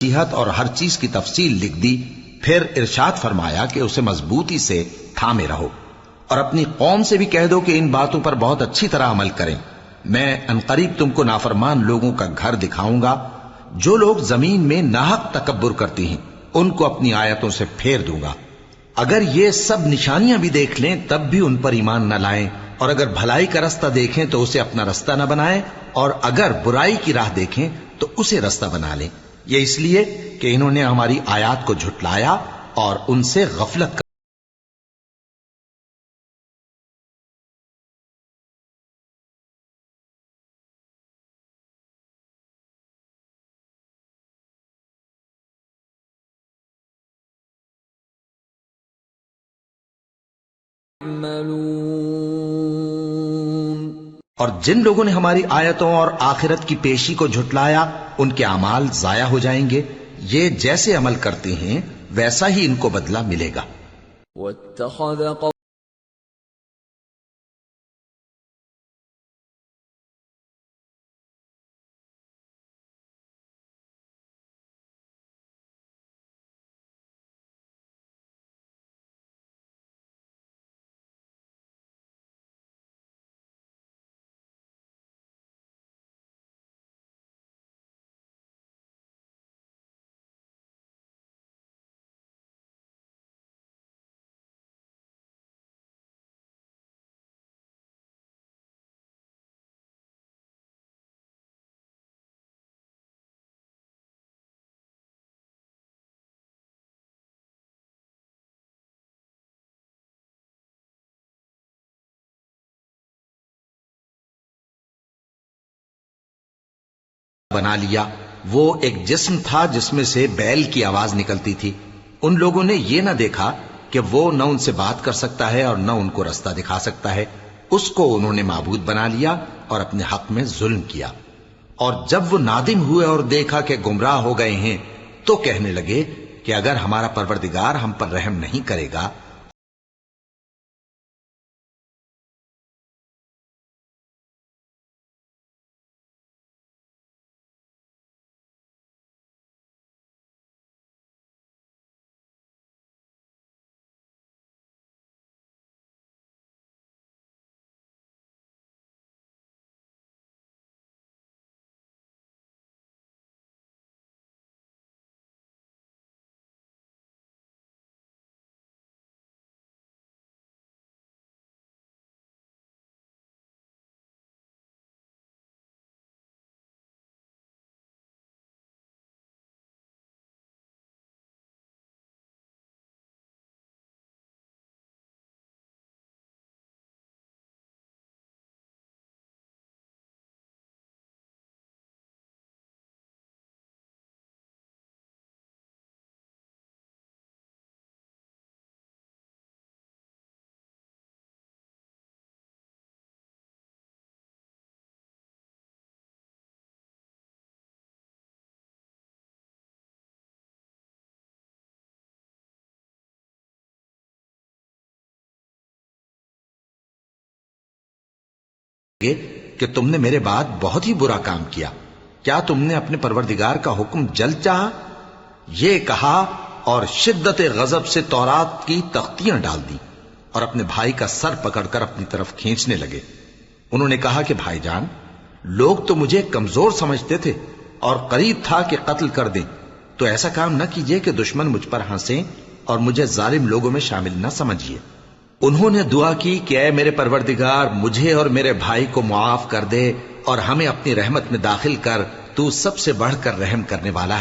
नसीहत और हर चीज की तफसील लिख दी। फिर इरशाद फरमाया कि उसे मजबूती से थामे रहो और अपनी कौम से भी कह दो कि इन बातों पर बहुत अच्छी तरह अमल करें। मैं अनकरीब तुमको नाफरमान लोगों का घर दिखाऊंगा। जो लोग जमीन में नाहक तकब्बुर करती हैं उनको अपनी आयतों से फेर दूंगा। अगर ये सब निशानियां भी देख लें तब भी उन पर ईमान न लाएं, और अगर भलाई का रास्ता देखें तो उसे अपना रास्ता न बनाएं, और अगर बुराई की राह देखें तो उसे रास्ता बना लें। ये इसलिए कि इन्होंने हमारी आयात को झुटलाया और उनसे गफलत कर। और जिन लोगों ने हमारी आयतों और आखिरत की पेशी को झुटलाया उनके अमाल जाया हो जाएंगे। ये जैसे अमल करते हैं वैसा ही इनको बदला मिलेगा। बना लिया। वो एक जिस्म था जिसमें से बैल की आवाज निकलती थी। उन लोगों ने ये ना देखा कि वो न उनसे बात कर सकता है और न उनको रास्ता दिखा सकता है। उसको उन्होंने माबूद बना लिया और अपने हक में जुल्म किया। और जब वो नादिम हुए और देखा कि गुमराह हो गए हैं तो कहने लगे कि अगर हमारा परवरदिगार हम पर रहम नहीं करेगा कि तुमने मेरे बाद बहुत ही बुरा काम किया। क्या तुमने अपने परवरदिगार का हुक्म जल्द चाहा? ये कहा और शिद्दत गजब से तौरात की तख्तियां डाल दी और अपने भाई का सर पकड़कर अपनी तरफ खींचने लगे। उन्होंने कहा कि भाईजान, लोग तो मुझे कमजोर समझते थे और करीब था कि कत्ल कर दें, तो ऐसा काम न कीजिए कि दुश्मन मुझ पर हंसे और मुझे जालिम लोगों में शामिल न समझिए। उन्होंने दुआ की कि ऐ मेरे परवरदिगार, मुझे और मेरे भाई को मुआफ कर दे और हमें अपनी रहमत में दाखिल कर, तू सबसे बढ़कर रहम करने वाला है।